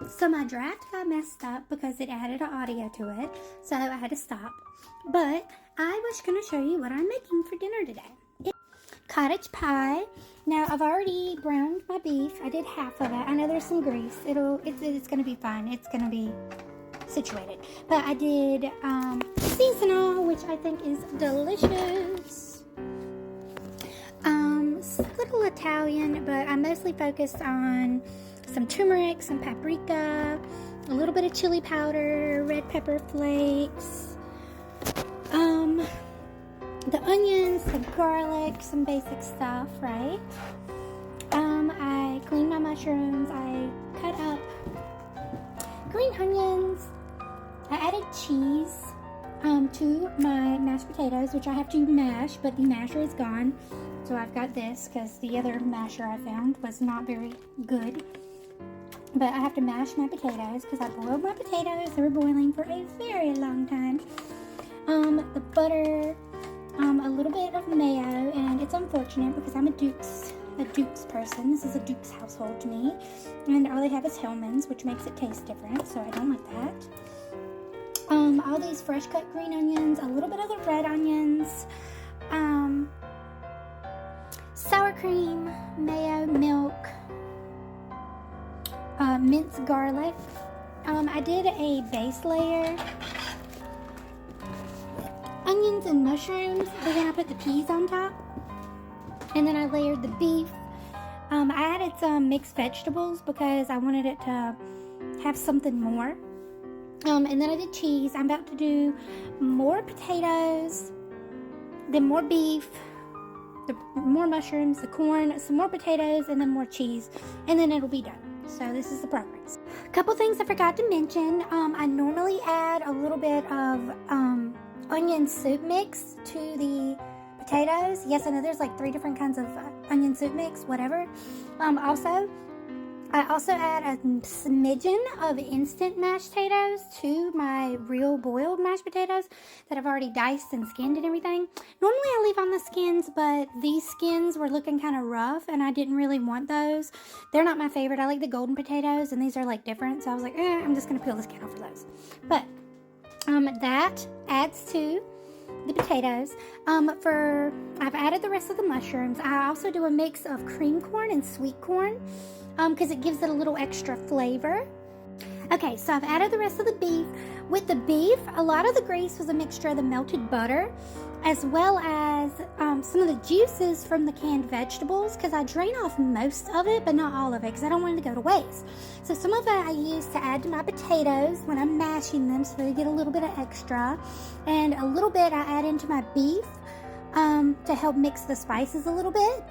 So my draft got messed up because it added an audio to it, so I had to stop. But I was going to show you what I'm making for dinner today. Cottage pie. Now I've already browned my beef. I did half of it. I know there's some grease. It's going to be fine. It's going to be situated. But I did seasonal, which I think is delicious. Little Italian, but I'm mostly focused on some turmeric, some paprika, a little bit of chili powder, red pepper flakes, the onions, the garlic, some basic stuff, right? I cleaned my mushrooms. I cut up green onions. I added cheese to my mashed potatoes, which I have to mash, but the masher is gone. So I've got this because the other masher I found was not very good. But I have to mash my potatoes because I boiled my potatoes. They were boiling for a very long time. The butter, a little bit of mayo, and it's unfortunate because I'm a Duke's person. This is a Duke's household to me. And all they have is Hellmann's, which makes it taste different, so I don't like that. All these fresh cut green onions, a little bit of the red onions, sour cream, mayo, milk, minced garlic. I did a base layer, onions and mushrooms, but then I put the peas on top, and then I layered the beef. I added some mixed vegetables because I wanted it to have something more. And then I did cheese. I'm about to do more potatoes, then more beef, more mushrooms, the corn, some more potatoes, and then more cheese, and then it'll be done. So this is the progress. A couple things I forgot to mention. I normally add a little bit of onion soup mix to the potatoes. Yes, I know there's like 3 different kinds of onion soup mix, whatever. I also add a smidgen of instant mashed potatoes to my real boiled mashed potatoes that I've already diced and skinned and everything. Normally I leave on the skins, but these skins were looking kind of rough and I didn't really want those. They're not my favorite. I like the golden potatoes and these are like different. So I was like, I'm just going to peel the skin off for those. But that adds to the potatoes. I've added the rest of the mushrooms. I also do a mix of cream corn and sweet corn because it gives it a little extra flavor. Okay, so I've added the rest of the beef. With the beef, a lot of the grease was a mixture of the melted butter as well as some of the juices from the canned vegetables because I drain off most of it, but not all of it because I don't want it to go to waste. So some of it I use to add to my potatoes when I'm mashing them so they get a little bit of extra. And a little bit I add into my beef to help mix the spices a little bit.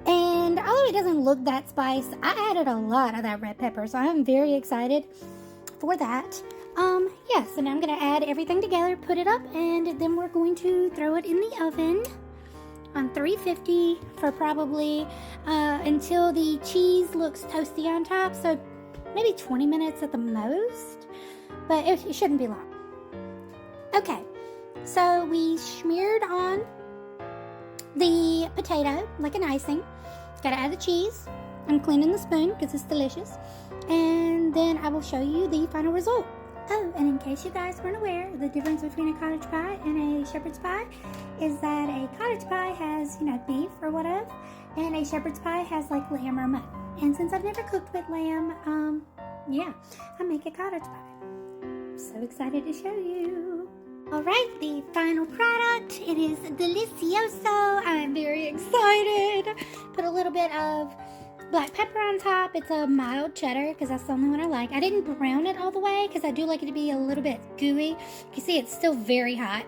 And although it doesn't look that spiced, I added a lot of that red pepper, so I'm very excited for that. Yes, and I'm going to add everything together, put it up, and then we're going to throw it in the oven on 350 for probably until the cheese looks toasty on top, so maybe 20 minutes at the most, but it shouldn't be long. Okay, so we smeared on the potato like an icing. Gotta add the cheese. I'm cleaning the spoon because it's delicious. And then I will show you the final result. Oh, and in case you guys weren't aware, the difference between a cottage pie and a shepherd's pie is that a cottage pie has, beef or whatever, and a shepherd's pie has like lamb or mutton. And since I've never cooked with lamb, I make a cottage pie. I'm so excited to show you. Alright, the final product, it is delicioso. I'm very excited. Put a little bit of black pepper on top. It's a mild cheddar because that's the only one I like. I didn't brown it all the way because I do like it to be a little bit gooey. You can see it's still very hot.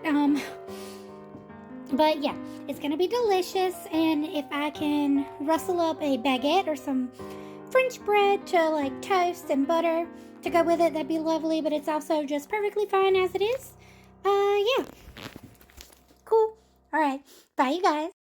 But yeah, it's going to be delicious. And if I can rustle up a baguette or some French bread to like toast and butter to go with it, that'd be lovely. But it's also just perfectly fine as it is. Yeah. Cool. All right. Bye, you guys.